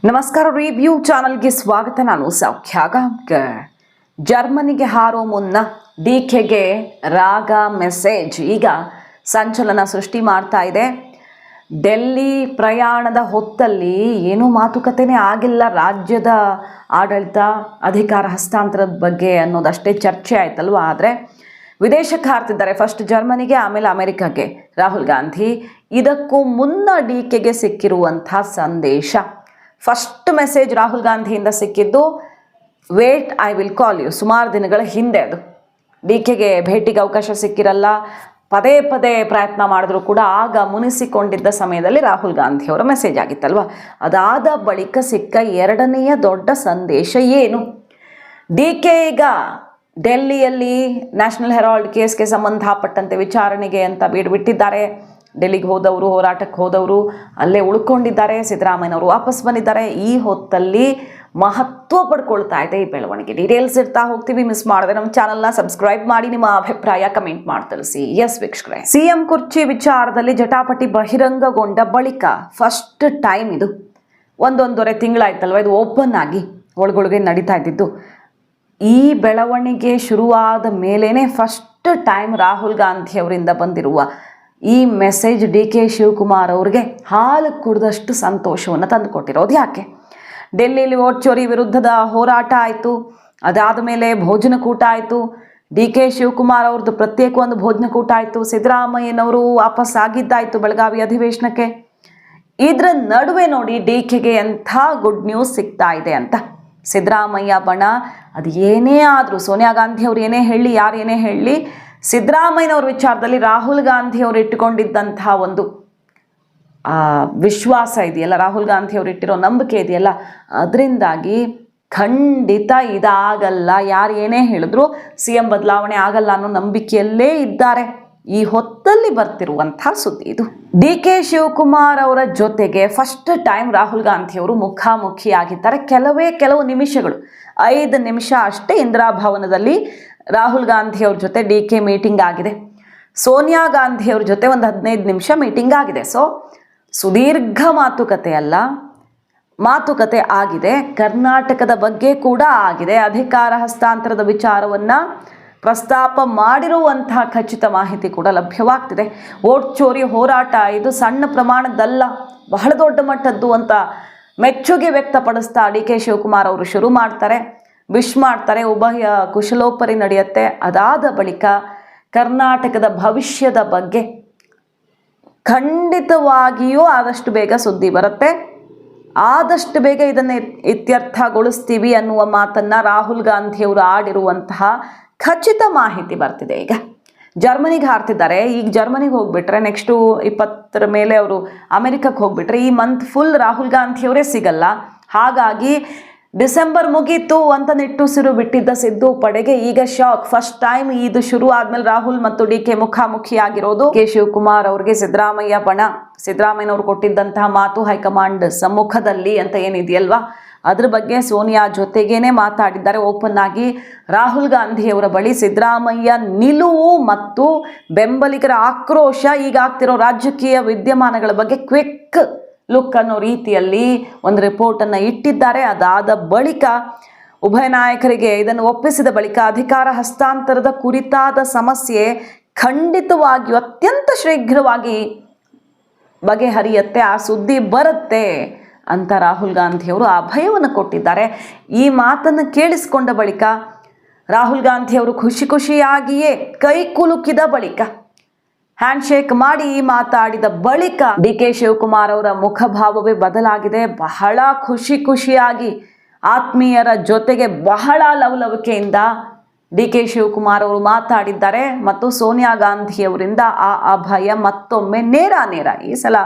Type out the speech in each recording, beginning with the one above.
ನಮಸ್ಕಾರ. ರಿವ್ಯೂ ಚಾನಲ್ಗೆ ಸ್ವಾಗತ. ನಾನು ಸೌಖ್ಯ ಗಾಂವ್ಕರ್. ಜರ್ಮನಿಗೆ ಹಾರೋ ಮುನ್ನ ಡಿಕೆಗೆ ರಾಗ ಮೆಸೇಜ್ ಈಗ ಸಂಚಲನ ಸೃಷ್ಟಿ ಮಾಡ್ತಾ ಇದೆ. ಡೆಲ್ಲಿ ಪ್ರಯಾಣದ ಹೊತ್ತಲ್ಲಿ ಏನೂ ಮಾತುಕತೆನೇ ಆಗಿಲ್ಲ. ರಾಜ್ಯದ ಆಡಳಿತ ಅಧಿಕಾರ ಹಸ್ತಾಂತರದ ಬಗ್ಗೆ ಅನ್ನೋದಷ್ಟೇ ಚರ್ಚೆ ಆಯ್ತಲ್ವ. ಆದರೆ ವಿದೇಶಕ್ಕೆ ಹಾರ್ತಿದ್ದಾರೆ. ಫಸ್ಟ್ ಜರ್ಮನಿಗೆ, ಆಮೇಲೆ ಅಮೆರಿಕಕ್ಕೆ ರಾಹುಲ್ ಗಾಂಧಿ. ಇದಕ್ಕೂ ಮುನ್ನ ಡಿಕೆಗೆ ಸಿಕ್ಕಿರುವಂಥ ಸಂದೇಶ, ಫಸ್ಟ್ ಮೆಸೇಜ್ ರಾಹುಲ್ ಗಾಂಧಿಯಿಂದ ಸಿಕ್ಕಿದ್ದು wait I will call you. ಸುಮಾರು ದಿನಗಳ ಹಿಂದೆ ಅದು. ಡಿಕೆಗೆ ಭೇಟಿಗೆ ಅವಕಾಶ ಸಿಕ್ಕಿರಲ್ಲ, ಪದೇ ಪದೇ ಪ್ರಯತ್ನ ಮಾಡಿದ್ರು ಕೂಡ ಆಗ ಮುನಿಸಿಕೊಂಡಿದ್ದ ಸಮಯದಲ್ಲಿ ರಾಹುಲ್ ಗಾಂಧಿ ಅವರ ಮೆಸೇಜ್ ಆಗಿತ್ತಲ್ವ. ಅದಾದ ಬಳಿಕ ಸಿಕ್ಕ ಎರಡನೆಯ ದೊಡ್ಡ ಸಂದೇಶ ಏನು? ಡಿಕೆ ಈಗ ಡೆಲ್ಲಿಯಲ್ಲಿ ನ್ಯಾಷನಲ್ ಹೆರಾಲ್ಡ್ ಕೇಸ್ಗೆ ಸಂಬಂಧಪಟ್ಟಂತೆ ವಿಚಾರಣೆಗೆ ಅಂತ ಬಿಟ್ಟಿದ್ದಾರೆ. ಡೆಲ್ಲಿಗೆ ಹೋದವರು, ಹೋರಾಟಕ್ಕೆ ಹೋದವರು ಅಲ್ಲೇ ಉಳ್ಕೊಂಡಿದ್ದಾರೆ. ಸಿದ್ದರಾಮಯ್ಯನವರು ವಾಪಸ್ ಬಂದಿದ್ದಾರೆ. ಈ ಹೊತ್ತಲ್ಲಿ ಮಹತ್ವ ಪಡ್ಕೊಳ್ತಾ ಇದೆ ಈ ಬೆಳವಣಿಗೆ. ಡೀಟೇಲ್ಸ್ ಇರ್ತಾ ಹೋಗ್ತೀವಿ. ಮಿಸ್ ಮಾಡಿದ್ರೆ ನಮ್ಮ ಚಾನಲ್ನ ಸಬ್ಸ್ಕ್ರೈಬ್ ಮಾಡಿ, ನಿಮ್ಮ ಅಭಿಪ್ರಾಯ ಕಮೆಂಟ್ ಮಾಡಿ ತಿಳಿಸಿ. ಎಸ್ ವೀಕ್ಷಕರೇ, ಸಿಎಂ ಕುರ್ಚಿ ವಿಚಾರದಲ್ಲಿ ಜಟಾಪಟಿ ಬಹಿರಂಗಗೊಂಡ ಬಳಿಕ ಫಸ್ಟ್ ಟೈಮ್ ಇದು ಒಂದೊಂದೂವರೆ ತಿಂಗಳಾಯ್ತಲ್ವ ಇದು ಓಪನ್ ಆಗಿ ಒಳಗೊಳಗೆ ನಡೀತಾ ಇದ್ದಿದ್ದು. ಈ ಬೆಳವಣಿಗೆ ಶುರುವಾದ ಮೇಲೇನೆ ಫಸ್ಟ್ ಟೈಮ್ ರಾಹುಲ್ ಗಾಂಧಿ ಅವರಿಂದ ಬಂದಿರುವ ಈ ಮೆಸೇಜ್ ಡಿ ಕೆ ಶಿವಕುಮಾರ್ ಅವ್ರಿಗೆ ಹಾಲು ಕುಡಿದಷ್ಟು ಸಂತೋಷವನ್ನು ತಂದುಕೊಟ್ಟಿರೋದು. ಯಾಕೆ? ಡೆಲ್ಲಿಯಲ್ಲಿ ವೋಟ್ ಚೋರಿ ವಿರುದ್ಧದ ಹೋರಾಟ ಆಯಿತು, ಅದಾದ ಮೇಲೆ ಭೋಜನಕೂಟ ಆಯಿತು, ಡಿ ಕೆ ಶಿವಕುಮಾರ್ ಅವ್ರದ್ದು ಪ್ರತ್ಯೇಕ ಒಂದು ಭೋಜನಕೂಟ ಆಯಿತು, ಸಿದ್ದರಾಮಯ್ಯನವರು ವಾಪಸ್ ಆಗಿದ್ದಾಯಿತು ಬೆಳಗಾವಿ ಅಧಿವೇಶನಕ್ಕೆ. ಇದರ ನಡುವೆ ನೋಡಿ ಡಿ ಕೆಗೆ ಎಂಥ ಗುಡ್ ನ್ಯೂಸ್ ಸಿಗ್ತಾ ಇದೆ ಅಂತ. ಸಿದ್ದರಾಮಯ್ಯ ಬಣ ಅದು ಏನೇ ಆದರೂ, ಸೋನಿಯಾ ಗಾಂಧಿ ಅವ್ರು ಏನೇ ಹೇಳಿ, ಯಾರು ಏನೇ ಹೇಳಿ, ಸಿದ್ದರಾಮಯ್ಯನವ್ರ ವಿಚಾರದಲ್ಲಿ ರಾಹುಲ್ ಗಾಂಧಿ ಅವರು ಇಟ್ಟುಕೊಂಡಿದ್ದಂತಹ ಒಂದು ವಿಶ್ವಾಸ ಇದೆಯಲ್ಲ, ರಾಹುಲ್ ಗಾಂಧಿ ಅವರು ಇಟ್ಟಿರೋ ನಂಬಿಕೆ ಇದೆಯಲ್ಲ, ಅದರಿಂದಾಗಿ ಖಂಡಿತ ಇದಾಗಲ್ಲ. ಯಾರು ಏನೇ ಹೇಳಿದ್ರು ಸಿ ಎಂ ಬದಲಾವಣೆ ಆಗಲ್ಲ ಅನ್ನೋ ನಂಬಿಕೆಯಲ್ಲೇ ಇದ್ದಾರೆ. ಈ ಹೊತ್ತಲ್ಲಿ ಬರ್ತಿರುವಂಥ ಸುದ್ದಿ ಇದು. ಡಿ ಕೆ ಶಿವಕುಮಾರ್ ಅವರ ಜೊತೆಗೆ ಫಸ್ಟ್ ಟೈಮ್ ರಾಹುಲ್ ಗಾಂಧಿ ಅವರು ಮುಖಾಮುಖಿಯಾಗಿದ್ದಾರೆ. ಕೆಲವು ನಿಮಿಷಗಳು, 5 ನಿಮಿಷ ಅಷ್ಟೇ ಇಂದಿರಾ ಭವನದಲ್ಲಿ ರಾಹುಲ್ ಗಾಂಧಿ ಅವ್ರ ಜೊತೆ ಡಿ ಕೆ ಮೀಟಿಂಗ್ ಆಗಿದೆ. ಸೋನಿಯಾ ಗಾಂಧಿ ಅವ್ರ ಜೊತೆ ಒಂದು 15 ನಿಮಿಷ ಮೀಟಿಂಗ್ ಆಗಿದೆ. ಸೊ ಸುದೀರ್ಘ ಮಾತುಕತೆ ಅಲ್ಲ, ಮಾತುಕತೆ ಆಗಿದೆ. ಕರ್ನಾಟಕದ ಬಗ್ಗೆ ಕೂಡ ಆಗಿದೆ. ಅಧಿಕಾರ ಹಸ್ತಾಂತರದ ವಿಚಾರವನ್ನು ಪ್ರಸ್ತಾಪ ಮಾಡಿರುವಂತಹ ಖಚಿತ ಮಾಹಿತಿ ಕೂಡ ಲಭ್ಯವಾಗ್ತಿದೆ. ವೋಟ್ ಚೋರಿ ಹೋರಾಟ ಇದು ಸಣ್ಣ ಪ್ರಮಾಣದಲ್ಲ, ಬಹಳ ದೊಡ್ಡ ಮಟ್ಟದ್ದು ಅಂತ ಮೆಚ್ಚುಗೆ ವ್ಯಕ್ತಪಡಿಸ್ತಾ ಡಿ ಕೆ ಶಿವಕುಮಾರ್ ಅವರು ಶುರು ಮಾಡ್ತಾರೆ, ವಿಶ್ ಮಾಡ್ತಾರೆ. ಉಭಯ ಕುಶಲೋಪರಿ ನಡೆಯುತ್ತೆ. ಅದಾದ ಬಳಿಕ ಕರ್ನಾಟಕದ ಭವಿಷ್ಯದ ಬಗ್ಗೆ ಖಂಡಿತವಾಗಿಯೂ ಆದಷ್ಟು ಬೇಗ ಸುದ್ದಿ ಬರುತ್ತೆ. ಆದಷ್ಟು ಬೇಗ ಇದನ್ನು ಇತ್ಯರ್ಥಗೊಳಿಸ್ತೀವಿ ಅನ್ನುವ ಮಾತನ್ನು ರಾಹುಲ್ ಗಾಂಧಿ ಅವರು ಆಡಿರುವಂತಹ ಖಚಿತ ಮಾಹಿತಿ ಬರ್ತಿದೆ. ಈಗ ಜರ್ಮನಿಗೆ ಹಾರ್ತಿದ್ದಾರೆ. ಈಗ ಜರ್ಮನಿಗೆ ಹೋಗ್ಬಿಟ್ರೆ ನೆಕ್ಸ್ಟು 20 ಮೇಲೆ ಅವರು ಅಮೆರಿಕಕ್ಕೆ ಹೋಗ್ಬಿಟ್ರೆ ಈ ಮಂತ್ ಫುಲ್ ರಾಹುಲ್ ಗಾಂಧಿ ಅವರೇ ಸಿಗಲ್ಲ. ಹಾಗಾಗಿ ಡಿಸೆಂಬರ್ ಮುಗೀತು ಅಂತ ನಿಟ್ಟುಸಿರು ಬಿಟ್ಟಿದ್ದ ಸಿದ್ದು ಪಡೆಗೆ ಈಗ ಶಾಕ್. ಫಸ್ಟ್ ಟೈಮ್ ಇದು ಶುರು ಆದ್ಮೇಲೆ ರಾಹುಲ್ ಮತ್ತು ಡಿ ಕೆ ಮುಖಾಮುಖಿಯಾಗಿರೋದು. ಕೆ ಶಿವಕುಮಾರ್ ಅವ್ರಿಗೆ ಸಿದ್ದರಾಮಯ್ಯ ಬಣ, ಸಿದ್ದರಾಮಯ್ಯನವ್ರು ಕೊಟ್ಟಿದ್ದಂತಹ ಮಾತು ಹೈಕಮಾಂಡ್ ಸಮ್ಮುಖದಲ್ಲಿ ಅಂತ ಏನಿದೆಯಲ್ವಾ, ಅದ್ರ ಬಗ್ಗೆ ಸೋನಿಯಾ ಜೊತೆಗೇನೆ ಮಾತಾಡಿದ್ದಾರೆ ಓಪನ್ ಆಗಿ. ರಾಹುಲ್ ಗಾಂಧಿ ಅವರ ಬಳಿ ಸಿದ್ದರಾಮಯ್ಯ ನಿಲುವು ಮತ್ತು ಬೆಂಬಲಿಗರ ಆಕ್ರೋಶ, ಈಗ ಆಗ್ತಿರೋ ರಾಜಕೀಯ ವಿದ್ಯಮಾನಗಳ ಬಗ್ಗೆ ಕ್ವಿಕ್ ಲುಕ್ ಅನ್ನೋ ರೀತಿಯಲ್ಲಿ ಒಂದು ರಿಪೋರ್ಟನ್ನು ಇಟ್ಟಿದ್ದಾರೆ. ಅದಾದ ಬಳಿಕ ಉಭಯ ನಾಯಕರಿಗೆ ಇದನ್ನು ಒಪ್ಪಿಸಿದ ಬಳಿಕ ಅಧಿಕಾರ ಹಸ್ತಾಂತರದ ಕುರಿತಾದ ಸಮಸ್ಯೆ ಖಂಡಿತವಾಗಿಯೂ ಅತ್ಯಂತ ಶೀಘ್ರವಾಗಿ ಬಗೆಹರಿಯುತ್ತೆ, ಆ ಸುದ್ದಿ ಬರುತ್ತೆ ಅಂತ ರಾಹುಲ್ ಗಾಂಧಿ ಅವರು ಅಭಯವನ್ನು ಕೊಟ್ಟಿದ್ದಾರೆ. ಈ ಮಾತನ್ನು ಕೇಳಿಸಿಕೊಂಡ ಬಳಿಕ ರಾಹುಲ್ ಗಾಂಧಿ ಅವರು ಖುಷಿಯಾಗಿಯೇ ಕೈ ಕುಲುಕಿದ ಬಳಿಕ, ಹ್ಯಾಂಡ್ ಶೇಕ್ ಮಾಡಿ ಮಾತಾಡಿದ ಬಳಿಕ ಡಿ ಕೆ ಶಿವಕುಮಾರ್ ಅವರ ಮುಖಭಾವವೇ ಬದಲಾಗಿದೆ. ಬಹಳ ಖುಷಿಯಾಗಿ ಆತ್ಮೀಯರ ಜೊತೆಗೆ ಬಹಳ ಲವಲವಿಕೆಯಿಂದ ಡಿ ಕೆ ಶಿವಕುಮಾರ್ ಅವರು ಮಾತಾಡಿದ್ದಾರೆ. ಮತ್ತು ಸೋನಿಯಾ ಗಾಂಧಿ ಅವರಿಂದ ಆ ಅಭಯ ಮತ್ತೊಮ್ಮೆ ನೇರ ಈ ಸಲ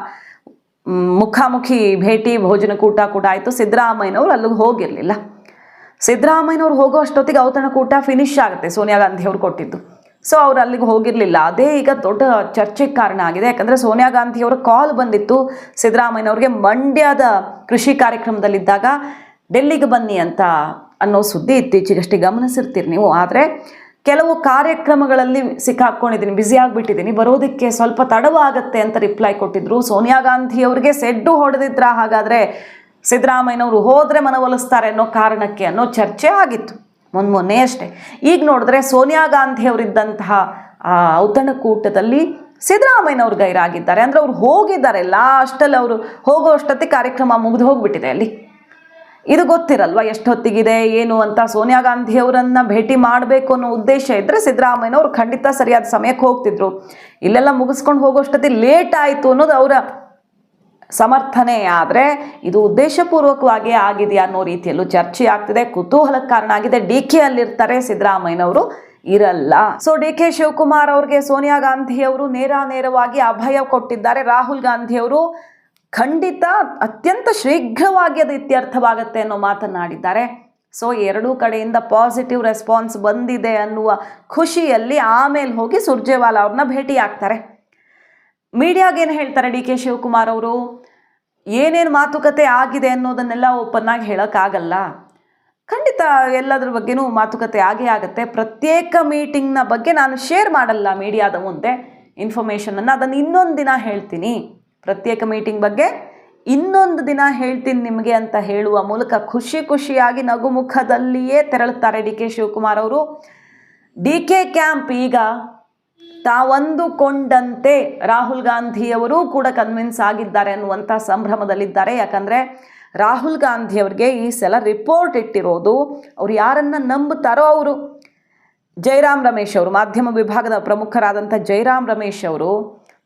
ಮುಖಾಮುಖಿ ಭೇಟಿ, ಭೋಜನಕೂಟ ಕೂಡ ಆಯಿತು. ಸಿದ್ದರಾಮಯ್ಯನವರು ಅಲ್ಲಿಗೆ ಹೋಗಿರಲಿಲ್ಲ. ಸಿದ್ದರಾಮಯ್ಯನವ್ರು ಹೋಗೋ ಅಷ್ಟೊತ್ತಿಗೆ ಔತಣಕೂಟ ಫಿನಿಶ್ ಆಗುತ್ತೆ, ಸೋನಿಯಾ ಗಾಂಧಿ ಅವರು ಕೊಟ್ಟಿದ್ದು. ಸೊ ಅವ್ರು ಅಲ್ಲಿಗೆ ಹೋಗಿರಲಿಲ್ಲ. ಅದೇ ಈಗ ದೊಡ್ಡ ಚರ್ಚೆಗೆ ಕಾರಣ ಆಗಿದೆ. ಯಾಕಂದರೆ ಸೋನಿಯಾ ಗಾಂಧಿ ಅವರ ಕಾಲ್ ಬಂದಿತ್ತು ಸಿದ್ದರಾಮಯ್ಯನವ್ರಿಗೆ ಮಂಡ್ಯದ ಕೃಷಿ ಕಾರ್ಯಕ್ರಮದಲ್ಲಿದ್ದಾಗ ಡೆಲ್ಲಿಗೆ ಬನ್ನಿ ಅಂತ ಅನ್ನೋ ಸುದ್ದಿ ಇತ್ತೀಚೆಗಷ್ಟೇ ಗಮನಿಸಿರ್ತೀರಿ ನೀವು. ಆದರೆ ಕೆಲವು ಕಾರ್ಯಕ್ರಮಗಳಲ್ಲಿ ಸಿಕ್ಕಾಕೊಂಡಿದ್ದೀನಿ, ಬ್ಯುಸಿ ಆಗಿಬಿಟ್ಟಿದ್ದೀನಿ, ಬರೋದಕ್ಕೆ ಸ್ವಲ್ಪ ತಡವಾಗುತ್ತೆ ಅಂತ ರಿಪ್ಲೈ ಕೊಟ್ಟಿದ್ರು. ಸೋನಿಯಾ ಗಾಂಧಿ ಅವರಿಗೆ ಸೆಡ್ಡು ಹೊಡೆದಿದ್ರ ಹಾಗಾದರೆ ಸಿದ್ದರಾಮಯ್ಯನವರು ಹೋದರೆ ಮನವೊಲಿಸ್ತಾರೆ ಅನ್ನೋ ಕಾರಣಕ್ಕೆ ಅನ್ನೋ ಚರ್ಚೆ ಆಗಿತ್ತು ಮೊನ್ನೆ ಅಷ್ಟೇ. ಈಗ ನೋಡಿದ್ರೆ ಸೋನಿಯಾ ಗಾಂಧಿಯವರಿದ್ದಂತಹ ಔತಣಕೂಟದಲ್ಲಿ ಸಿದ್ದರಾಮಯ್ಯನವ್ರು ಗೈರಾಗಿದ್ದಾರೆ. ಅಂದರೆ ಅವ್ರು ಹೋಗಿದ್ದಾರೆ, ಲಾಸ್ಟಲ್ಲಿ ಅವರು ಹೋಗೋ ಅಷ್ಟೊತ್ತಿಗೆ ಕಾರ್ಯಕ್ರಮ ಮುಗಿದು ಹೋಗ್ಬಿಟ್ಟಿದೆ ಅಲ್ಲಿ. ಇದು ಗೊತ್ತಿರಲ್ವ ಎಷ್ಟೊತ್ತಿಗಿದೆ ಏನು ಅಂತ. ಸೋನಿಯಾ ಗಾಂಧಿಯವರನ್ನು ಭೇಟಿ ಮಾಡಬೇಕು ಅನ್ನೋ ಉದ್ದೇಶ ಇದ್ದರೆ ಸಿದ್ದರಾಮಯ್ಯನವ್ರು ಖಂಡಿತ ಸರಿಯಾದ ಸಮಯಕ್ಕೆ ಹೋಗ್ತಿದ್ರು. ಇಲ್ಲೆಲ್ಲ ಮುಗಿಸ್ಕೊಂಡು ಹೋಗೋಷ್ಟೊತ್ತಿಗೆ ಲೇಟ್ ಆಯಿತು ಅನ್ನೋದು ಅವರ ಸಮರ್ಥನೆ. ಆದರೆ ಇದು ಉದ್ದೇಶಪೂರ್ವಕವಾಗಿ ಆಗಿದೆಯಾ ಅನ್ನೋ ರೀತಿಯಲ್ಲೂ ಚರ್ಚೆ ಆಗ್ತಿದೆ, ಕುತೂಹಲಕ್ಕೆ ಕಾರಣ ಆಗಿದೆ. DK ಅಲ್ಲಿರ್ತಾರೆ, ಸಿದ್ದರಾಮಯ್ಯನವರು ಇರಲ್ಲ. ಸೊ DK ಶಿವಕುಮಾರ್ ಅವ್ರಿಗೆ ಸೋನಿಯಾ ಗಾಂಧಿಯವರು ನೇರವಾಗಿ ಅಭಯ ಕೊಟ್ಟಿದ್ದಾರೆ. ರಾಹುಲ್ ಗಾಂಧಿಯವರು ಖಂಡಿತ ಅತ್ಯಂತ ಶೀಘ್ರವಾಗಿ ಅದು ಇತ್ಯರ್ಥವಾಗುತ್ತೆ ಅನ್ನೋ ಮಾತನಾಡಿದ್ದಾರೆ. ಸೊ ಎರಡೂ ಕಡೆಯಿಂದ ಪಾಸಿಟಿವ್ ರೆಸ್ಪಾನ್ಸ್ ಬಂದಿದೆ ಅನ್ನುವ ಖುಷಿಯಲ್ಲಿ ಆಮೇಲೆ ಹೋಗಿ ಸುರ್ಜೇವಾಲಾ ಅವ್ರನ್ನ ಭೇಟಿ ಆಗ್ತಾರೆ. ಮೀಡಿಯಾಗೇನು ಹೇಳ್ತಾರೆ DK ಶಿವಕುಮಾರ್ ಅವರು, ಏನೇನು ಮಾತುಕತೆ ಆಗಿದೆ ಅನ್ನೋದನ್ನೆಲ್ಲ ಓಪನ್ ಆಗಿ ಹೇಳೋಕ್ಕಾಗಲ್ಲ. ಖಂಡಿತ ಎಲ್ಲದ್ರ ಬಗ್ಗೆನೂ ಮಾತುಕತೆ ಆಗೇ ಆಗುತ್ತೆ. ಪ್ರತ್ಯೇಕ ಮೀಟಿಂಗ್ನ ಬಗ್ಗೆ ನಾನು ಶೇರ್ ಮಾಡಲ್ಲ ಮೀಡಿಯಾದ ಮುಂದೆ ಇನ್ಫಾರ್ಮೇಷನನ್ನು, ಅದನ್ನು ಇನ್ನೊಂದು ದಿನ ಹೇಳ್ತೀನಿ. ಪ್ರತ್ಯೇಕ ಮೀಟಿಂಗ್ ಬಗ್ಗೆ ಇನ್ನೊಂದು ದಿನ ಹೇಳ್ತೀನಿ ನಿಮಗೆ ಅಂತ ಹೇಳುವ ಮೂಲಕ ಖುಷಿಯಾಗಿ ನಗುಮುಖದಲ್ಲಿಯೇ ತೆರಳುತ್ತಾರೆ DK ಶಿವಕುಮಾರ್ ಅವರು. DK ಕ್ಯಾಂಪ್ ಈಗ ತಾವಂದುಕೊಂಡಂತೆ ರಾಹುಲ್ ಗಾಂಧಿಯವರು ಕೂಡ ಕನ್ವಿನ್ಸ್ ಆಗಿದ್ದಾರೆ ಅನ್ನುವಂಥ ಸಂಭ್ರಮದಲ್ಲಿದ್ದಾರೆ. ಯಾಕಂದರೆ ರಾಹುಲ್ ಗಾಂಧಿಯವರಿಗೆ ಈ ಸಲ ರಿಪೋರ್ಟ್ ಇಟ್ಟಿರೋದು, ಅವ್ರು ಯಾರನ್ನು ನಂಬುತ್ತಾರೋ ಅವರು. ಜೈರಾಮ್ ರಮೇಶ್ ಅವರು, ಮಾಧ್ಯಮ ವಿಭಾಗದ ಪ್ರಮುಖರಾದಂಥ ಜೈರಾಮ್ ರಮೇಶ್ ಅವರು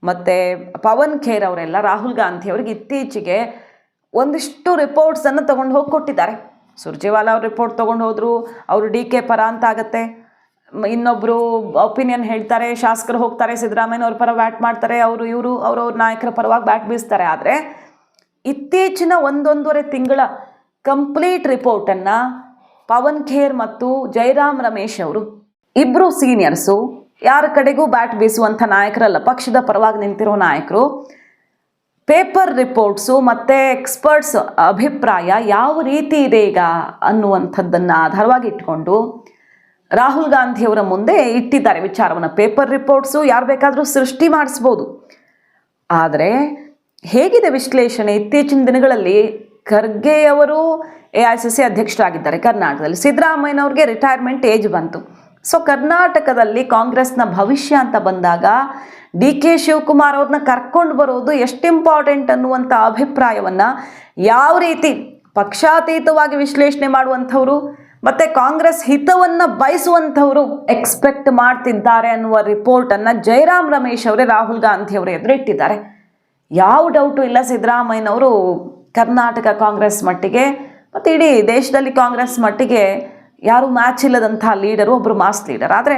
ಮತ್ತು ಪವನ್ ಖೇರ್ ಅವರೆಲ್ಲ ರಾಹುಲ್ ಗಾಂಧಿಯವ್ರಿಗೆ ಇತ್ತೀಚೆಗೆ ಒಂದಿಷ್ಟು ರಿಪೋರ್ಟ್ಸನ್ನು ತೊಗೊಂಡು ಹೋಗಿ ಕೊಟ್ಟಿದ್ದಾರೆ. ಸುರ್ಜೇವಾಲಾ ಅವ್ರ ರಿಪೋರ್ಟ್ ತೊಗೊಂಡು ಹೋದರು, ಅವರು DK ಪರ ಅಂತ ಆಗುತ್ತೆ. ಇನ್ನೊಬ್ಬರು ಒಪಿನಿಯನ್ ಹೇಳ್ತಾರೆ, ಶಾಸಕರು ಹೋಗ್ತಾರೆ ಸಿದ್ದರಾಮಯ್ಯನವ್ರ ಪರ ಬ್ಯಾಟ್ ಮಾಡ್ತಾರೆ, ಇವರು ಅವ್ರವ್ರ ನಾಯಕರ ಪರವಾಗಿ ಬ್ಯಾಟ್ ಬೀಸ್ತಾರೆ. ಆದರೆ ಇತ್ತೀಚಿನ 1.5 ತಿಂಗಳ ಕಂಪ್ಲೀಟ್ ರಿಪೋರ್ಟನ್ನು ಪವನ್ ಖೇರ್ ಮತ್ತು ಜೈರಾಮ್ ರಮೇಶ್ ಅವರು ಇಬ್ಬರು ಸೀನಿಯರ್ಸು, ಯಾರ ಕಡೆಗೂ ಬ್ಯಾಟ್ ಬೀಸುವಂಥ ನಾಯಕರಲ್ಲ, ಪಕ್ಷದ ಪರವಾಗಿ ನಿಂತಿರೋ ನಾಯಕರು, ಪೇಪರ್ ರಿಪೋರ್ಟ್ಸು ಮತ್ತು ಎಕ್ಸ್ಪರ್ಟ್ಸ್ ಅಭಿಪ್ರಾಯ ಯಾವ ರೀತಿ ಇದೆ ಈಗ ಅನ್ನುವಂಥದ್ದನ್ನು ಆಧಾರವಾಗಿ ಇಟ್ಕೊಂಡು ರಾಹುಲ್ ಗಾಂಧಿಯವರ ಮುಂದೆ ಇಟ್ಟಿದ್ದಾರೆ ವಿಚಾರವನ್ನು. ಪೇಪರ್ ರಿಪೋರ್ಟ್ಸು ಯಾರು ಬೇಕಾದರೂ ಸೃಷ್ಟಿ ಮಾಡಿಸ್ಬೋದು, ಆದರೆ ಹೇಗಿದೆ ವಿಶ್ಲೇಷಣೆ? ಇತ್ತೀಚಿನ ದಿನಗಳಲ್ಲಿ ಖರ್ಗೆಯವರು AICC ಅಧ್ಯಕ್ಷರಾಗಿದ್ದಾರೆ ಕರ್ನಾಟಕದಲ್ಲಿ. ಸಿದ್ದರಾಮಯ್ಯನವ್ರಿಗೆ ರಿಟೈರ್ಮೆಂಟ್ ಏಜ್ ಬಂತು. ಸೊ ಕರ್ನಾಟಕದಲ್ಲಿ ಕಾಂಗ್ರೆಸ್ನ ಭವಿಷ್ಯ ಅಂತ ಬಂದಾಗ DK ಶಿವಕುಮಾರ್ ಅವ್ರನ್ನ ಕರ್ಕೊಂಡು ಬರೋದು ಎಷ್ಟು ಇಂಪಾರ್ಟೆಂಟ್ ಅನ್ನುವಂಥ ಅಭಿಪ್ರಾಯವನ್ನು ಯಾವ ರೀತಿ ಪಕ್ಷಾತೀತವಾಗಿ ವಿಶ್ಲೇಷಣೆ ಮಾಡುವಂಥವ್ರು ಮತ್ತು ಕಾಂಗ್ರೆಸ್ ಹಿತವನ್ನು ಬಯಸುವಂಥವರು ಎಕ್ಸ್ಪೆಕ್ಟ್ ಮಾಡ್ತಿದ್ದಾರೆ ಅನ್ನುವ ರಿಪೋರ್ಟನ್ನು ಜೈರಾಮ್ ರಮೇಶ್ ಅವರೇ ರಾಹುಲ್ ಗಾಂಧಿ ಅವರ ಎದುರಿಟ್ಟಿದ್ದಾರೆ. ಯಾವ ಡೌಟು ಇಲ್ಲ, ಸಿದ್ದರಾಮಯ್ಯನವರು ಕರ್ನಾಟಕ ಕಾಂಗ್ರೆಸ್ ಮಟ್ಟಿಗೆ ಮತ್ತು ಇಡೀ ದೇಶದಲ್ಲಿ ಕಾಂಗ್ರೆಸ್ ಮಟ್ಟಿಗೆ ಯಾರು ಮ್ಯಾಚ್ ಇಲ್ಲದಂಥ ಲೀಡರು, ಒಬ್ಬರು ಮಾಸ್ ಲೀಡರ್. ಆದರೆ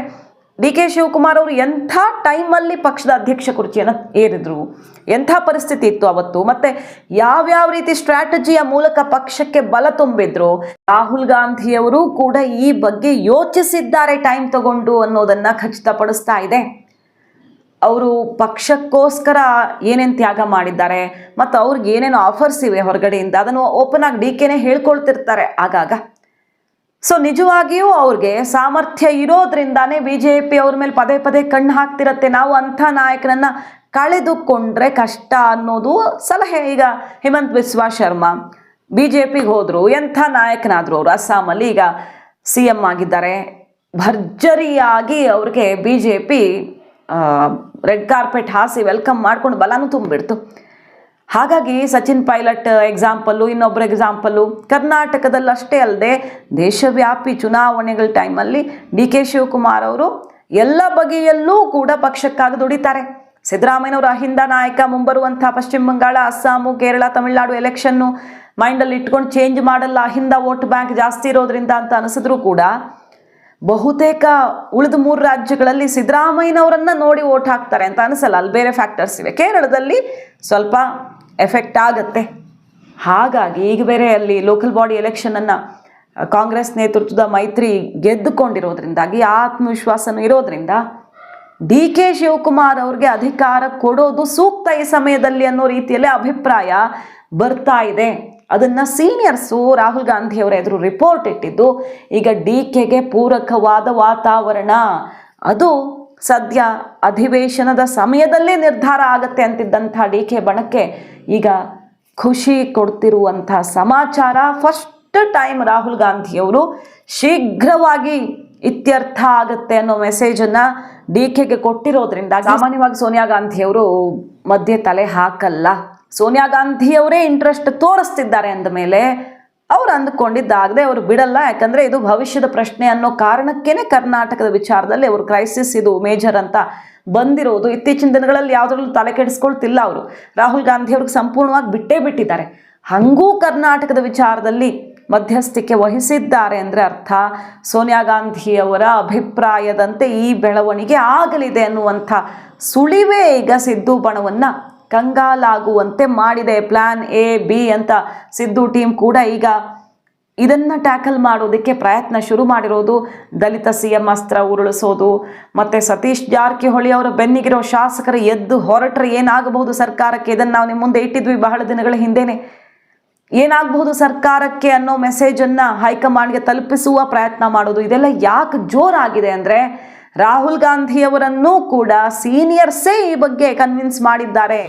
DK ಶಿವಕುಮಾರ್ ಅವರು ಎಂಥ ಟೈಮಲ್ಲಿ ಪಕ್ಷದ ಅಧ್ಯಕ್ಷ ಕುರ್ಚಿಯನ್ನು ಏರಿದ್ರು, ಎಂಥ ಪರಿಸ್ಥಿತಿ ಇತ್ತು ಅವತ್ತು, ಮತ್ತು ಯಾವ್ಯಾವ ರೀತಿ ಸ್ಟ್ರಾಟಜಿಯ ಮೂಲಕ ಪಕ್ಷಕ್ಕೆ ಬಲ ತುಂಬಿದ್ರು. ರಾಹುಲ್ ಗಾಂಧಿಯವರು ಕೂಡ ಈ ಬಗ್ಗೆ ಯೋಚಿಸಿದ್ದಾರೆ ಟೈಮ್ ತಗೊಂಡು ಅನ್ನೋದನ್ನು ಖಚಿತಪಡಿಸ್ತಾ ಇದೆ. ಅವರು ಪಕ್ಷಕ್ಕೋಸ್ಕರ ಏನೇನು ತ್ಯಾಗ ಮಾಡಿದ್ದಾರೆ ಮತ್ತು ಅವ್ರಿಗೆ ಏನೇನು ಆಫರ್ಸ್ ಇವೆ ಹೊರಗಡೆಯಿಂದ, ಅದನ್ನು ಓಪನ್ ಆಗಿ DKನೇ ಹೇಳ್ಕೊಳ್ತಿರ್ತಾರೆ ಆಗಾಗ. ಸೊ ನಿಜವಾಗಿಯೂ ಅವ್ರಿಗೆ ಸಾಮರ್ಥ್ಯ ಇರೋದ್ರಿಂದಾನೇ BJP ಅವ್ರ ಮೇಲೆ ಪದೇ ಕಣ್ಣು ಹಾಕ್ತಿರತ್ತೆ. ನಾವು ಅಂಥ ನಾಯಕನನ್ನು ಕಳೆದುಕೊಂಡ್ರೆ ಕಷ್ಟ ಅನ್ನೋದು ಸಲಹೆ. ಈಗ ಹಿಮಂತ್ ಬಿಸ್ವಾ ಶರ್ಮಾ BJPಗೆ ಹೋದರು, ಎಂಥ ನಾಯಕನಾದರು ಅವರು. ಅಸ್ಸಾಮಲ್ಲಿ ಈಗ CM ಆಗಿದ್ದಾರೆ. ಭರ್ಜರಿಯಾಗಿ ಅವ್ರಿಗೆ BJP ರೆಡ್ ಕಾರ್ಪೆಟ್ ಹಾಸಿ ವೆಲ್ಕಮ್ ಮಾಡ್ಕೊಂಡು ಬಲಾನು ತುಂಬಿಡ್ತು. ಹಾಗಾಗಿ ಸಚಿನ್ ಪೈಲಟ್ ಎಕ್ಸಾಂಪಲ್ಲು, ಇನ್ನೊಬ್ಬರು ಎಕ್ಸಾಂಪಲ್ಲು. ಕರ್ನಾಟಕದಲ್ಲಷ್ಟೇ ಅಲ್ಲದೆ ದೇಶವ್ಯಾಪಿ ಚುನಾವಣೆಗಳ ಟೈಮಲ್ಲಿ DK ಶಿವಕುಮಾರ್ ಅವರು ಎಲ್ಲ ಬಗೆಯಲ್ಲೂ ಕೂಡ ಪಕ್ಷಕ್ಕಾಗಿ ದುಡಿತಾರೆ. ಸಿದ್ದರಾಮಯ್ಯನವರು ಅಹಿಂದ ನಾಯಕ, ಮುಂಬರುವಂಥ ಪಶ್ಚಿಮ ಬಂಗಾಳ, ಅಸ್ಸಾಮು, ಕೇರಳ, ತಮಿಳುನಾಡು ಎಲೆಕ್ಷನ್ನು ಮೈಂಡಲ್ಲಿ ಇಟ್ಕೊಂಡು ಚೇಂಜ್ ಮಾಡಲ್ಲ, ಅಹಿಂದ ವೋಟ್ ಬ್ಯಾಂಕ್ ಜಾಸ್ತಿ ಇರೋದ್ರಿಂದ ಅಂತ ಅನಿಸಿದ್ರು ಕೂಡ ಬಹುತೇಕ ಉಳಿದ 3 ರಾಜ್ಯಗಳಲ್ಲಿ ಸಿದ್ದರಾಮಯ್ಯನವರನ್ನು ನೋಡಿ ವೋಟ್ ಹಾಕ್ತಾರೆ ಅಂತ ಅನಿಸಲ್ಲ. ಅಲ್ಲಿ ಬೇರೆ ಫ್ಯಾಕ್ಟರ್ಸ್ ಇವೆ. ಕೇರಳದಲ್ಲಿ ಸ್ವಲ್ಪ ಎಫೆಕ್ಟ್ ಆಗುತ್ತೆ. ಹಾಗಾಗಿ ಈಗ ಬೇರೆ ಅಲ್ಲಿ ಲೋಕಲ್ ಬಾಡಿ ಎಲೆಕ್ಷನನ್ನು ಕಾಂಗ್ರೆಸ್ ನೇತೃತ್ವದ ಮೈತ್ರಿ ಗೆದ್ದುಕೊಂಡಿರೋದ್ರಿಂದಾಗಿ ಆತ್ಮವಿಶ್ವಾಸನೂ ಇರೋದ್ರಿಂದ DK ಶಿವಕುಮಾರ್ ಅವ್ರಿಗೆ ಅಧಿಕಾರ ಕೊಡೋದು ಸೂಕ್ತ ಈ ಸಮಯದಲ್ಲಿ ಅನ್ನೋ ರೀತಿಯಲ್ಲಿ ಅಭಿಪ್ರಾಯ ಬರ್ತಾ ಇದೆ. ಅದನ್ನು ಸೀನಿಯರ್ಸು ರಾಹುಲ್ ಗಾಂಧಿ ಅವರ ಎದುರು ರಿಪೋರ್ಟ್ ಇಟ್ಟಿದ್ದು. ಈಗ DKಗೆ ಪೂರಕವಾದ ವಾತಾವರಣ ಅದು ಸದ್ಯ ಅಧಿವೇಶನದ ಸಮಯದಲ್ಲೇ ನಿರ್ಧಾರ ಆಗುತ್ತೆ ಅಂತಿದ್ದಂಥ DK ಬಣಕ್ಕೆ ಈಗ ಖುಷಿ ಕೊಡ್ತಿರುವಂತಹ ಸಮಾಚಾರ. ಫಸ್ಟ್ ಟೈಮ್ ರಾಹುಲ್ ಗಾಂಧಿಯವರು ಶೀಘ್ರವಾಗಿ ಇತ್ಯರ್ಥ ಆಗುತ್ತೆ ಅನ್ನೋ ಮೆಸೇಜನ್ನು DKಗೆ ಕೊಟ್ಟಿರೋದ್ರಿಂದ ಸಾಮಾನ್ಯವಾಗಿ ಸೋನಿಯಾ ಗಾಂಧಿಯವರು ಮಧ್ಯೆ ತಲೆ ಹಾಕಲ್ಲ. ಸೋನಿಯಾ ಗಾಂಧಿಯವರೇ ಇಂಟ್ರೆಸ್ಟ್ ತೋರಿಸ್ತಿದ್ದಾರೆ ಅಂದ ಮೇಲೆ ಅವ್ರು ಅಂದುಕೊಂಡಿದ್ದಾಗದೆ ಅವರು ಬಿಡಲ್ಲ. ಯಾಕಂದರೆ ಇದು ಭವಿಷ್ಯದ ಪ್ರಶ್ನೆ ಅನ್ನೋ ಕಾರಣಕ್ಕೇನೆ ಕರ್ನಾಟಕದ ವಿಚಾರದಲ್ಲಿ ಅವರು ಕ್ರೈಸಿಸ್ ಇದು ಮೇಜರ್ ಅಂತ ಬಂದಿರೋದು. ಇತ್ತೀಚಿನ ದಿನಗಳಲ್ಲಿ ಯಾವುದ್ರಲ್ಲೂ ತಲೆ ಕೆಡಿಸ್ಕೊಳ್ತಿಲ್ಲ ಅವರು. ರಾಹುಲ್ ಗಾಂಧಿ ಅವ್ರಿಗೆ ಸಂಪೂರ್ಣವಾಗಿ ಬಿಟ್ಟೇ ಬಿಟ್ಟಿದ್ದಾರೆ. ಹಾಗೂ ಕರ್ನಾಟಕದ ವಿಚಾರದಲ್ಲಿ ಮಧ್ಯಸ್ಥಿಕೆ ವಹಿಸಿದ್ದಾರೆ ಅಂದರೆ ಅರ್ಥ ಸೋನಿಯಾ ಗಾಂಧಿಯವರ ಅಭಿಪ್ರಾಯದಂತೆ ಈ ಬೆಳವಣಿಗೆ ಆಗಲಿದೆ ಅನ್ನುವಂಥ ಸುಳಿವೇ ಈಗ ಸಿದ್ದು ಬಣವನ್ನು ಕಂಗಾಲಾಗುವಂತೆ ಮಾಡಿದೆ. ಪ್ಲಾನ್ A B ಅಂತ ಸಿದ್ದು ಟೀಮ್ ಕೂಡ ಈಗ ಇದನ್ನು ಟ್ಯಾಕಲ್ ಮಾಡೋದಕ್ಕೆ ಪ್ರಯತ್ನ ಶುರು ಮಾಡಿರೋದು. ದಲಿತ CM ಅಸ್ತ್ರ ಉರುಳಿಸೋದು, ಮತ್ತು ಸತೀಶ್ ಜಾರಕಿಹೊಳಿ ಅವರ ಬೆನ್ನಿಗಿರೋ ಶಾಸಕರು ಎದ್ದು ಹೊರಟ್ರೆ ಏನಾಗಬಹುದು ಸರ್ಕಾರಕ್ಕೆ, ಇದನ್ನು ನಾವು ನಿಮ್ಮ ಮುಂದೆ ಇಟ್ಟಿದ್ವಿ ಬಹಳ ದಿನಗಳ ಹಿಂದೆನೆ. ಏನಾಗಬಹುದು ಸರ್ಕಾರಕ್ಕೆ ಅನ್ನೋ ಮೆಸೇಜನ್ನು ಹೈಕಮಾಂಡ್ಗೆ ತಲುಪಿಸುವ ಪ್ರಯತ್ನ ಮಾಡೋದು. ಇದೆಲ್ಲ ಯಾಕೆ ಜೋರಾಗಿದೆ ಅಂದರೆ ರಾಹುಲ್ ಗಾಂಧಿಯವರನ್ನೂ ಕೂಡ ಸೀನಿಯರ್ಸೇ ಈ ಬಗ್ಗೆ ಕನ್ವಿನ್ಸ್ ಮಾಡಿದ್ದಾರೆ.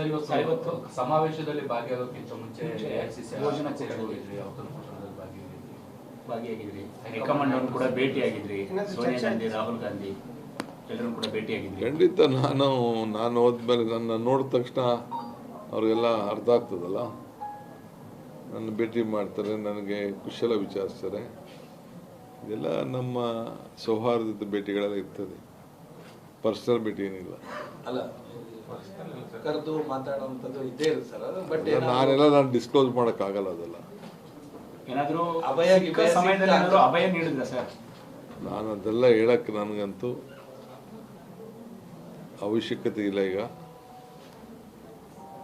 ಸಮಾವೇಶದಲ್ಲಿ ಭಾಗಿಯಾಗೋಕ್ಕಿಂತ ಮುಂಚೆ ಭಾಗಿಯಾಗಿದ್ರಿ, ಹೈಕಮಾಂಡ್ ಕೂಡ ಭೇಟಿಯಾಗಿದ್ರಿ, ಸೋನಿಯಾ ಗಾಂಧಿ, ರಾಹುಲ್ ಗಾಂಧಿ ಎಲ್ಲರೂ ಕೂಡ ಭೇಟಿಯಾಗಿದ್ರಿ. ಖಂಡಿತ ನಾನು ಹೋದ್ಮೇಲೆ ನನ್ನ ನೋಡಿದ ತಕ್ಷಣ ಅವ್ರಿಗೆಲ್ಲ ಅರ್ಥ ಆಗ್ತದಲ್ಲ. ನನ್ನ ಭೇಟಿ ಮಾಡ್ತಾರೆ, ನನಗೆ ಕುಶಲ ವಿಚಾರಿಸ್ತಾರೆ. ಇದೆಲ್ಲ ನಮ್ಮ ಸೌಹಾರ್ದದ ಭೇಟಿಗಳೆಲ್ಲ ಇರ್ತದೆ, ಪರ್ಸನಲ್ ಭೇಟಿ ಏನಿಲ್ಲ. ನಾನು ಡಿಸ್ಕ್ಲೋಸ್ ಮಾಡೋಕ್ಕಾಗಲ್ಲ. ಅದೆಲ್ಲ ನಾನು ಅದೆಲ್ಲ ಹೇಳಕ್ಕೆ ನನಗಂತೂ ಅವಶ್ಯಕತೆ ಇಲ್ಲ. ಈಗ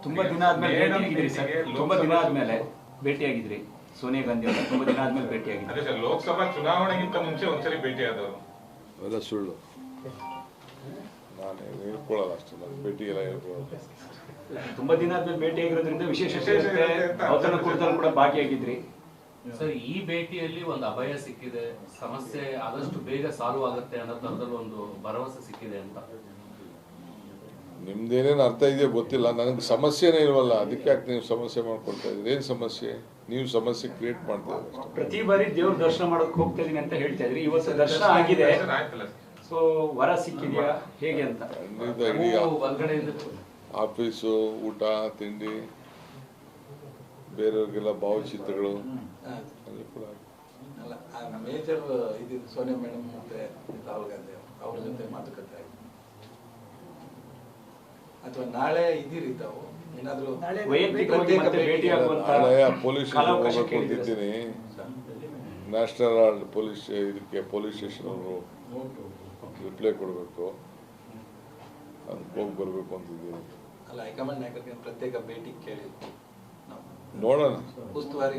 ತುಂಬಾ ದಿನ ಆದ್ಮೇಲೆ ಭೇಟಿಯಾಗಿದ್ರಿ ಸೋನಿಯಾ ಗಾಂಧಿ ಅವರು, ತುಂಬಾ ದಿನ ಆದ್ಮೇಲೆ ಭೇಟಿಯಾಗಿದ್ರಿ. ಲೋಕಸಭಾ ಚುನಾವಣೆಗಿಂತ ಮುಂಚೆ ಒಂದ್ಸರಿ ಭೇಟಿಯಾದವರು. ಅವೆಲ್ಲ ಸುಳ್ಳು. ನಾನು ಹೇಳ್ಕೊಳ್ಳಲ್ಲ ಅಷ್ಟೇ, ನಾನು ಭೇಟಿಗೆಲ್ಲ ಹೇಳ್ಕೊಳ್ಳೋದು. ತುಂಬಾ ದಿನ ಆದ್ಮೇಲೆ ಭೇಟಿಯಾಗಿರೋದ್ರಿಂದ ವಿಶೇಷ ಕೂಡ ಭಾಗಿಯಾಗಿದ್ರಿ. ಸರ್, ಈ ಭೇಟಿಯಲ್ಲಿ ಒಂದು ಅಭಯ ಸಿಕ್ಕಿದೆ, ಸಮಸ್ಯೆ ಆದಷ್ಟು ಬೇಗ ಸಾಲ್ವ್ ಆಗುತ್ತೆ ಅನ್ನೋ ತರದಲ್ಲಿ ಒಂದು ಭರವಸೆ ಸಿಕ್ಕಿದೆ ಅಂತ. ನಿಮ್ದೇನೇನು ಅರ್ಥ ಇದೆಯೋ ಗೊತ್ತಿಲ್ಲ. ನನಗೆ ಸಮಸ್ಯೆನೇ ಇಲ್ವಲ್ಲ, ಅದಕ್ಕೆ ಯಾಕೆ ನೀವು ಸಮಸ್ಯೆ ಮಾಡ್ಕೊಳ್ತಾ ಇದ್ದೀರಿ? ಏನು ಸಮಸ್ಯೆ? ನೀವು ಸಮಸ್ಯೆ ಕ್ರಿಯೇಟ್ ಮಾಡ್ತಾ ಇದ್ದೀರಿ. ಪ್ರತಿ ಬಾರಿ ದೇವ್ರ ದರ್ಶನ ಮಾಡೋಕೆ ಹೋಗ್ತಾ ಇದೀನಿ ಅಂತ ಹೇಳ್ತಾ ಇದ್ರಿ, ಇವತ್ತು ದರ್ಶನ ಆಗಿದೆ, ಸೊ ವರ ಸಿಕ್ಕಿದೆಯಾ ಹೇಗೆ ಅಂತ? ಆಫೀಸು, ಊಟ, ತಿಂಡಿ, ಬೇರೆಯವ್ರಿಗೆಲ್ಲ ಭಾವಚಿತ್ರಗಳು ಮೇಜರ್ ಇದು ಸೋನಿಯಾ ಮೇಡಮ್ ಮತ್ತೆ ರಾಹುಲ್ ಗಾಂಧಿ ಅವ್ರ ಜೊತೆ ಮಾತುಕತೆ ಆಗಿದೆ ಅಥವಾ ನಾಳೆ ಇದ್ದೀರಿ ತಾವು ಏನಾದ್ರು ಪೊಲೀಸ್ ಸ್ಟೇಷನ್ ಹೋಗ್ಬೇಕು ಅಂತಿದ್ದೀನಿ. ನ್ಯಾಷನಲ್ ಪೊಲೀಸ್ ಇದಕ್ಕೆ ಪೊಲೀಸ್ ಸ್ಟೇಷನ್ ಅವರು ರಿಪ್ಲೈ ಕೊಡಬೇಕು, ಅದಕ್ಕೆ ಹೋಗಿ ಬರಬೇಕು ಅಂತಿದ್ದೀನಿ. ಅಲ್ಲ, ಹೈಕಮಾಂಡ್ ನಾಯಕರಿಗೆ ಪ್ರತ್ಯೇಕ ಭೇಟಿ ಕೇಳಿ ನೋಡೋಣ. ಉಸ್ತುವಾರಿ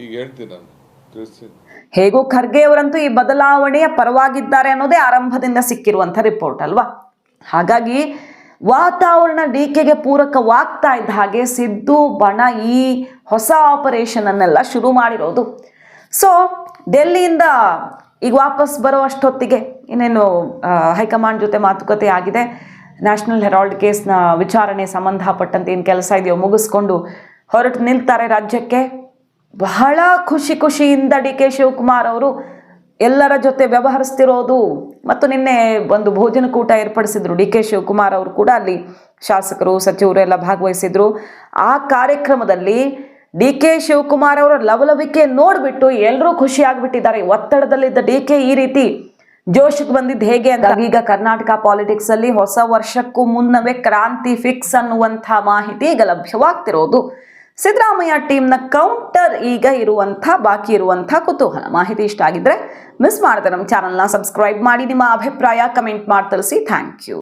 ಈಗ ಹೇಳ್ತೀನಿ, ನಾನು ತಿಳಿಸ್ತೀನಿ. ಹೇಗೂ ಖರ್ಗೆ ಅವರಂತೂ ಈ ಬದಲಾವಣೆಯ ಪರವಾಗಿದ್ದಾರೆ ಅನ್ನೋದೇ ಆರಂಭದಿಂದ ಸಿಕ್ಕಿರುವಂಥ ರಿಪೋರ್ಟ್ ಅಲ್ವಾ. ಹಾಗಾಗಿ ವಾತಾವರಣ DKಗೆ ಪೂರಕವಾಗ್ತಾ ಇದ್ದ ಹಾಗೆ ಸಿದ್ದು ಬಣ ಈ ಹೊಸ ಆಪರೇಷನ್ ಅನ್ನೆಲ್ಲ ಶುರು ಮಾಡಿರೋದು. ಸೊ ಡೆಲ್ಲಿಯಿಂದ ಈಗ ವಾಪಸ್ ಬರೋ ಅಷ್ಟೊತ್ತಿಗೆ ಇನ್ನೇನು ಹೈಕಮಾಂಡ್ ಜೊತೆ ಮಾತುಕತೆ ಆಗಿದೆ. ನ್ಯಾಷನಲ್ ಹೆರಾಲ್ಡ್ ಕೇಸ್ನ ವಿಚಾರಣೆ ಸಂಬಂಧಪಟ್ಟಂತೆ ಏನು ಕೆಲಸ ಇದೆಯೋ ಮುಗಿಸ್ಕೊಂಡು ಹೊರಟು ನಿಲ್ತಾರೆ ರಾಜ್ಯಕ್ಕೆ. ಬಹಳ ಖುಷಿಯಿಂದ DK ಶಿವಕುಮಾರ್ ಅವರು ಎಲ್ಲರ ಜೊತೆ ವ್ಯವಹರಿಸ್ತಿರೋದು. ಮತ್ತು ನಿನ್ನೆ ಒಂದು ಭೋಜನಕೂಟ ಏರ್ಪಡಿಸಿದ್ರು DK ಶಿವಕುಮಾರ್ ಅವರು ಕೂಡ, ಅಲ್ಲಿ ಶಾಸಕರು ಸಚಿವರು ಎಲ್ಲ ಭಾಗವಹಿಸಿದ್ರು. ಆ ಕಾರ್ಯಕ್ರಮದಲ್ಲಿ DK ಶಿವಕುಮಾರ್ ಅವರ ಲವಲವಿಕೆ ನೋಡಿಬಿಟ್ಟು ಎಲ್ಲರೂ ಖುಷಿ ಆಗ್ಬಿಟ್ಟಿದ್ದಾರೆ. ಒತ್ತಡದಲ್ಲಿದ್ದ DK ಈ ರೀತಿ ಜೋಶಕ್ಕೆ ಬಂದಿದ್ದು ಹೇಗೆ ಅಂತ. ಈಗ ಕರ್ನಾಟಕ ಪಾಲಿಟಿಕ್ಸ್ ಅಲ್ಲಿ ಹೊಸ ವರ್ಷಕ್ಕೂ ಮುನ್ನವೇ ಕ್ರಾಂತಿ ಫಿಕ್ಸ್ ಅನ್ನುವಂಥ ಮಾಹಿತಿ ಈಗ ಲಭ್ಯವಾಗ್ತಿರೋದು. ಸಿದ್ದರಾಮಯ್ಯ ಟೀಮ್ನ ಕೌಂಟರ್ ಈಗ ಬಾಕಿ ಇರುವಂಥ ಕುತೂಹಲ. ಮಾಹಿತಿ ಇಷ್ಟ ಆಗಿದ್ರೆ ಮಿಸ್ ಮಾಡದೆ ನಮ್ಮ ಚಾನಲ್ನ ಸಬ್ಸ್ಕ್ರೈಬ್ ಮಾಡಿ, ನಿಮ್ಮ ಅಭಿಪ್ರಾಯ ಕಮೆಂಟ್ ಮಾಡಿ ತಿಳಿಸಿ. Thank you.